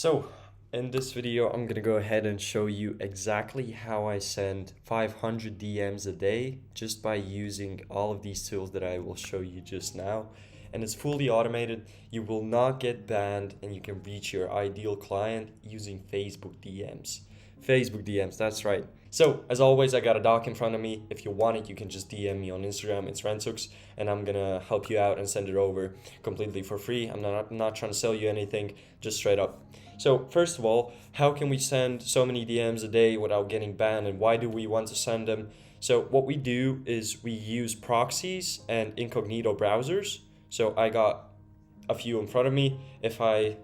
So, in this video, I'm gonna go ahead and show you exactly how I send 500 DMs a day just by using all of these tools that I will show you just now. And it's fully automated. You will not get banned and you can reach your ideal client using Facebook DMs. Facebook DMs, that's right. So, as always, I got a doc in front of me. If you want it, you can just DM me on Instagram. It's Rentux, and I'm gonna help you out and send it over completely for free. I'm not trying to sell you anything, just straight up. So first of all, how can we send so many DMs a day without getting banned, and why do we want to send them? So what we do is we use proxies and incognito browsers. So I got a few in front of me. If I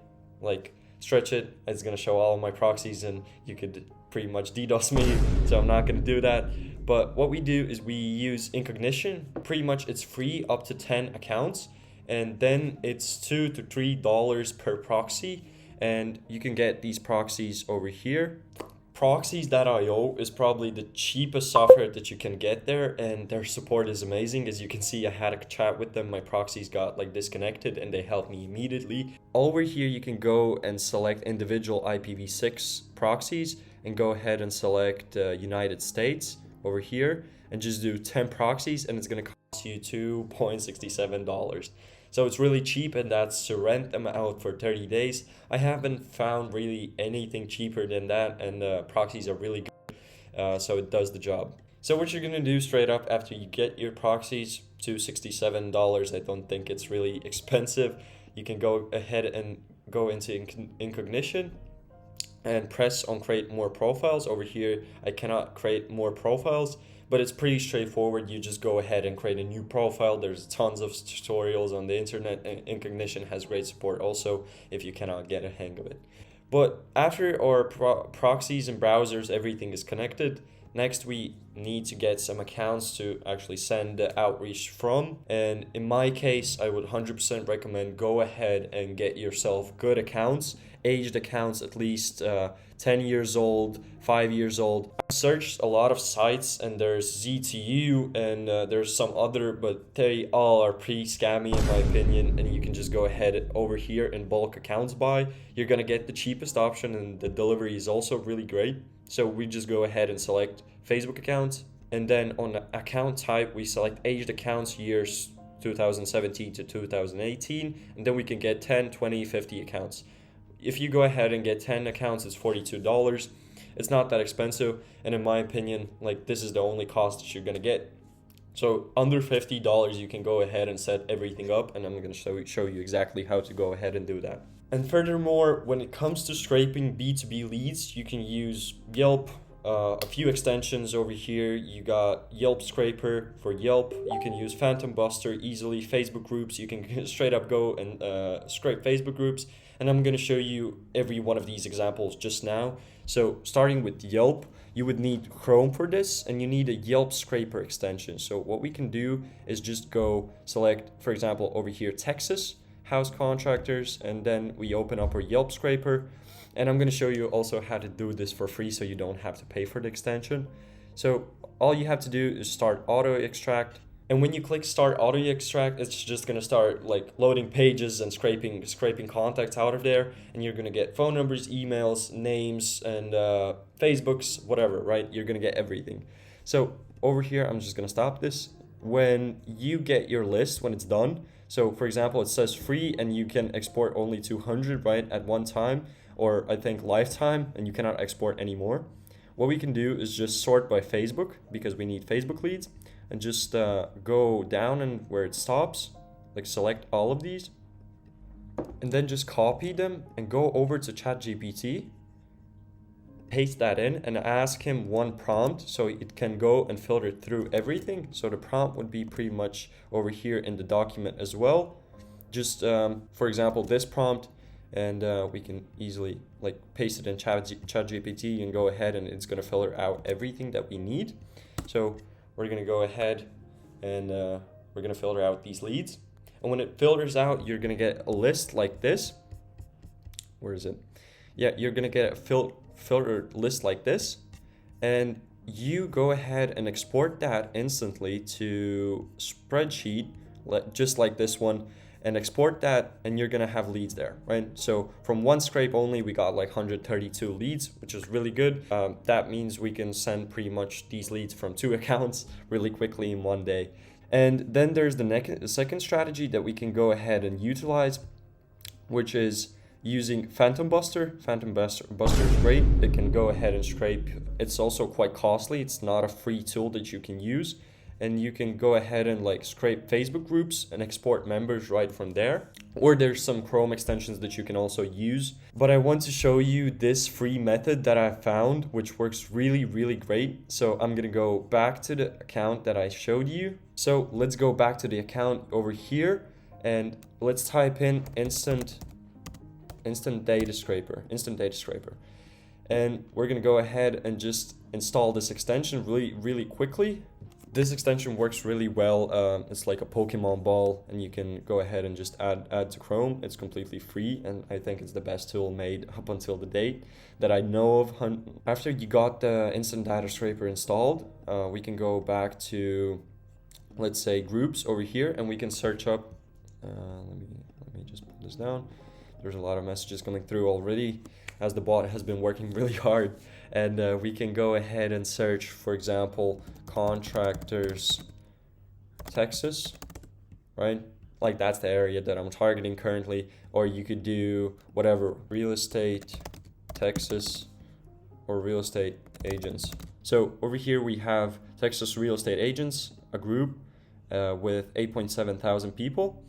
stretch it, it's gonna show all of my proxies and you could pretty much DDoS me, so I'm not gonna do that. But what we do is we use Incognition. Pretty much it's free up to 10 accounts, and then it's $2 to $3 per proxy, and you can get these proxies over here. Proxies.io is probably the cheapest software that you can get there, and their support is amazing. As you can see, I had a chat with them. My proxies got disconnected and they helped me immediately. Over here you can go and select individual IPv6 proxies and go ahead and select United States over here and just do 10 proxies, and it's going to cost you $2.67. So it's really cheap, and that's to rent them out for 30 days. I haven't found really anything cheaper than that, and the proxies are really good, so it does the job. So what you're gonna do straight up after you get your proxies to $67, I don't think it's really expensive. You can go ahead and go into Incognition and press on create more profiles. Over here I cannot create more profiles, but it's pretty straightforward. You just go ahead and create a new profile. There's tons of tutorials on the internet, and Incognition has great support also if you cannot get a hang of it. But after our proxies and browsers, everything is connected. Next, we need to get some accounts to actually send the outreach from. And in my case, I would 100% recommend go ahead and get yourself good accounts, aged accounts, at least 10 years old, 5 years old. I searched a lot of sites, and there's ZTU and there's some other, but they all are pretty scammy in my opinion. And you can just go ahead over here and bulk accounts buy. You're gonna get the cheapest option, and the delivery is also really great. So we just go ahead and select Facebook accounts, and then on the account type we select aged accounts, years 2017 to 2018, and then we can get 10, 20, 50 accounts. If you go ahead and get 10 accounts, it's $42. It's not that expensive, and in my opinion, this is the only cost that you're gonna get. So under $50, you can go ahead and set everything up, and I'm going to show you exactly how to go ahead and do that. And furthermore, when it comes to scraping B2B leads, you can use Yelp, a few extensions over here. You got Yelp Scraper for Yelp. You can use Phantom Buster easily. Facebook groups, you can straight up go and scrape Facebook groups. And I'm going to show you every one of these examples just now. So starting with Yelp, you would need Chrome for this, and you need a Yelp Scraper extension. So what we can do is just go select, for example, over here, Texas, house contractors, and then we open up our Yelp Scraper. And I'm going to show you also how to do this for free so you don't have to pay for the extension. So all you have to do is start auto extract. And when you click start auto extract, it's just going to start loading pages and scraping contacts out of there, and you're going to get phone numbers, emails, names, and Facebooks, whatever, right? You're going to get everything. So over here, I'm just going to stop this. When you get your list, when it's done, so for example, it says free and you can export only 200, right, at one time, or I think lifetime, and you cannot export anymore. What we can do is just sort by Facebook, because we need Facebook leads, and just go down and where it stops, select all of these, and then just copy them and go over to ChatGPT, paste that in, and ask him one prompt so it can go and filter through everything. So the prompt would be pretty much over here in the document as well. Just for example, this prompt, and we can easily paste it in ChatGPT and go ahead, and it's going to filter out everything that we need. So we're going to go ahead and we're going to filter out these leads. And when it filters out, you're going to get a list like this. Where is it? Yeah, you're going to get a filtered list like this. And you go ahead and export that instantly to spreadsheet, just like this one. and export that, and you're gonna have leads there, right? So from one scrape only, we got like 132 leads, which is really good. That means we can send pretty much these leads from 2 accounts really quickly in one day. And then there's the second strategy that we can go ahead and utilize, which is using Phantom Buster. Phantom Buster is great. It can go ahead and scrape. It's also quite costly. It's not a free tool that you can use. And you can go ahead and like scrape Facebook groups and export members right from there. Or there's some Chrome extensions that you can also use. But I want to show you this free method that I found, which works really, really great. So I'm gonna go back to the account that I showed you. So let's go back to the account over here and let's type in instant data scraper. And we're gonna go ahead and just install this extension really quickly. This extension works really well. It's like a Pokemon ball, and you can go ahead and just add to Chrome. It's completely free, and I think it's the best tool made up until the date that I know of. After you got the Instant Data Scraper installed, we can go back to, let's say, groups over here, and we can search up. Let me just put this down. There's a lot of messages coming through already, as the bot has been working really hard. And we can go ahead and search, for example, contractors Texas, right? Like that's the area that I'm targeting currently. Or you could do whatever, real estate Texas or real estate agents. So over here we have Texas real estate agents, a group with 8.7 thousand people.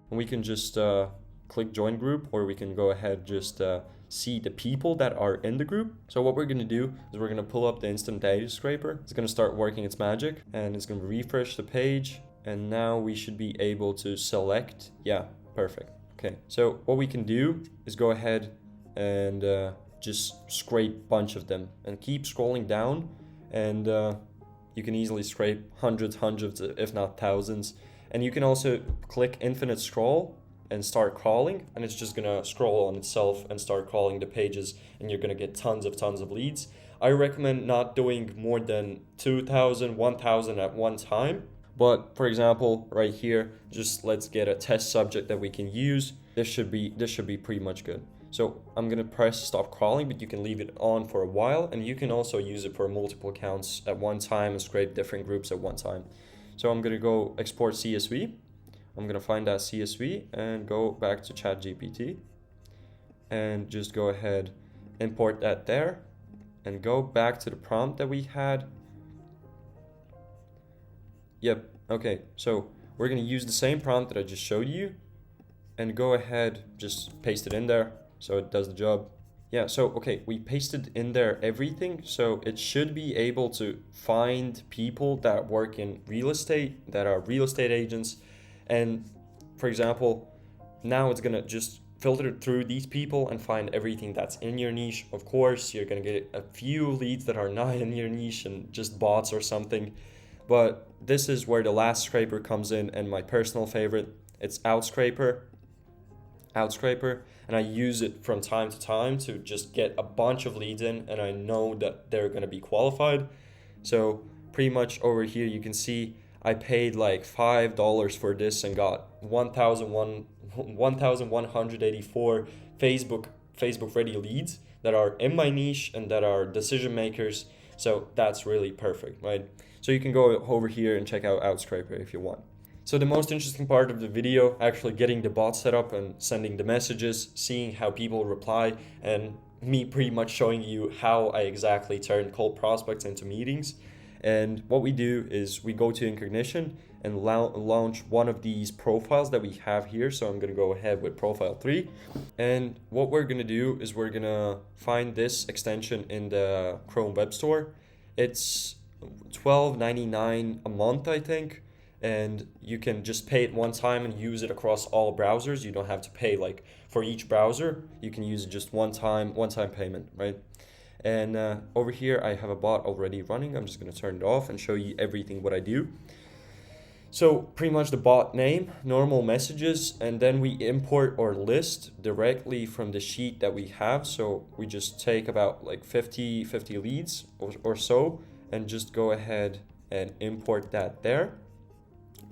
And we can just click join group, or we can go ahead just see the people that are in the group. So what we're gonna do is we're gonna pull up the Instant Data Scraper. It's gonna start working its magic, and it's gonna refresh the page. And now we should be able to select. Yeah, perfect. Okay, so what we can do is go ahead and just scrape a bunch of them and keep scrolling down, and you can easily scrape hundreds, if not thousands. And you can also click infinite scroll and start crawling, and it's just gonna scroll on itself and start crawling the pages, and you're gonna get tons of leads. I recommend not doing more than 2,000, 1,000 at one time. But for example, right here, just let's get a test subject that we can use. This should be pretty much good. So I'm gonna press stop crawling, but you can leave it on for a while, and you can also use it for multiple accounts at one time and scrape different groups at one time. So I'm gonna go export CSV. I'm gonna find that CSV and go back to ChatGPT and just go ahead, import that there, and go back to the prompt that we had. Yep, okay, so we're gonna use the same prompt that I just showed you and go ahead, just paste it in there so it does the job. Yeah, so okay, we pasted in there everything, so it should be able to find people that work in real estate, that are real estate agents. And for example, now it's gonna just filter through these people and find everything that's in your niche. Of course, you're gonna get a few leads that are not in your niche and just bots or something. But this is where the last scraper comes in, and my personal favorite, it's Outscraper, and I use it from time to time to just get a bunch of leads in, and I know that they're gonna be qualified. So pretty much over here you can see I paid like $5 for this and got 1,184 Facebook ready leads that are in my niche and that are decision makers. So that's really perfect, right? So you can go over here and check out Outscraper if you want. So the most interesting part of the video, actually getting the bot set up and sending the messages, seeing how people reply, and me pretty much showing you how I exactly turn cold prospects into meetings. And what we do is we go to Incognition and launch one of these profiles that we have here. So I'm going to go ahead with profile 3. And what we're going to do is we're going to find this extension in the Chrome Web Store. It's $12.99 a month, I think. And you can just pay it one time and use it across all browsers. You don't have to pay like for each browser. You can use it just one time payment, right? And over here, I have a bot already running. I'm just going to turn it off and show you everything what I do. So pretty much the bot name, normal messages, and then we import our list directly from the sheet that we have. So we just take about like 50 leads or so and just go ahead and import that there.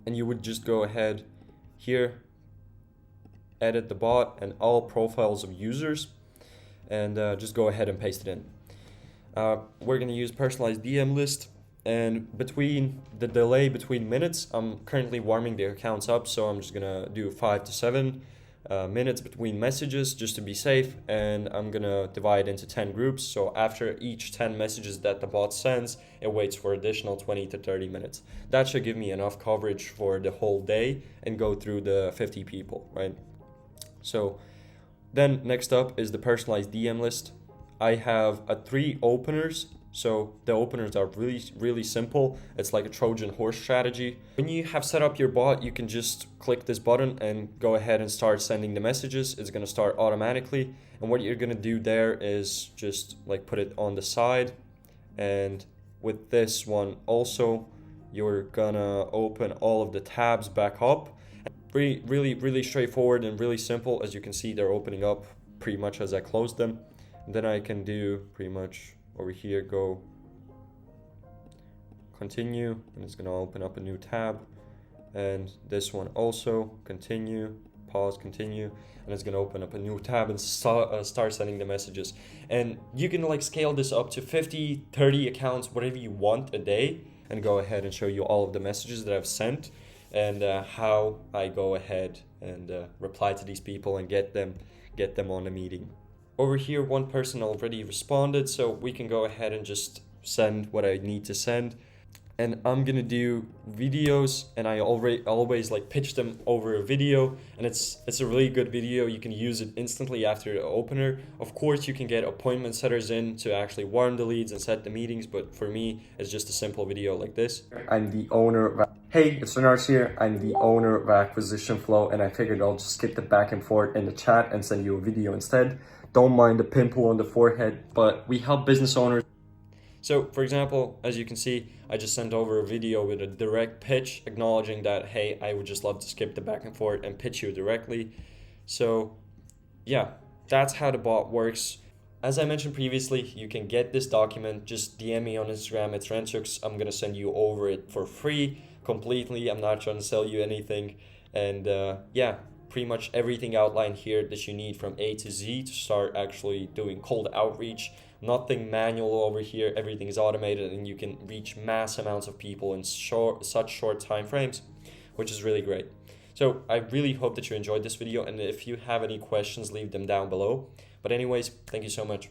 And you would just go ahead here, edit the bot and all profiles of users, and just go ahead and paste it in. We're going to use personalized DM list, and between the delay between minutes, I'm currently warming the accounts up, so I'm just going to do 5 to 7 minutes between messages just to be safe, and I'm going to divide into 10 groups. So after each 10 messages that the bot sends, it waits for additional 20 to 30 minutes. That should give me enough coverage for the whole day and go through the 50 people, right? So then next up is the personalized DM list. I have 3 openers. So the openers are really simple. It's like a Trojan horse strategy. When you have set up your bot, you can just click this button and go ahead and start sending the messages. It's going to start automatically. And what you're going to do there is just like put it on the side. And with this one also, you're gonna open all of the tabs back up. Really straightforward and really simple. As you can see, they're opening up pretty much as I closed them. And then I can do pretty much over here, go continue, and it's gonna open up a new tab. And this one also, continue, pause, continue, and it's gonna open up a new tab and start sending the messages. And you can like scale this up to 50, 30 accounts, whatever you want a day, and go ahead and show you all of the messages that I've sent and how I go ahead and reply to these people and get them on a meeting. Over here, one person already responded, so we can go ahead and just send what I need to send. And I'm gonna do videos, and I always like pitch them over a video, and it's a really good video. You can use it instantly after the opener. Of course, you can get appointment setters in to actually warm the leads and set the meetings, but for me, it's just a simple video like this. I'm the owner of... Hey, it's Renars here. I'm the owner of Acquisition Flow, and I figured I'll just skip the back and forth in the chat and send you a video instead. Don't mind the pimple on the forehead, but we help business owners. So for example, as you can see, I just sent over a video with a direct pitch acknowledging that, hey, I would just love to skip the back and forth and pitch you directly. So yeah, that's how the bot works. As I mentioned previously, you can get this document, just DM me on Instagram, it's Rentux. I'm gonna send you over it for free, completely. I'm not trying to sell you anything. And yeah, pretty much everything outlined here that you need from A to Z to start actually doing cold outreach. Nothing manual over here, everything is automated, and you can reach mass amounts of people in such short time frames, which is really great. So I really hope that you enjoyed this video, and if you have any questions, leave them down below. But anyways, thank you so much.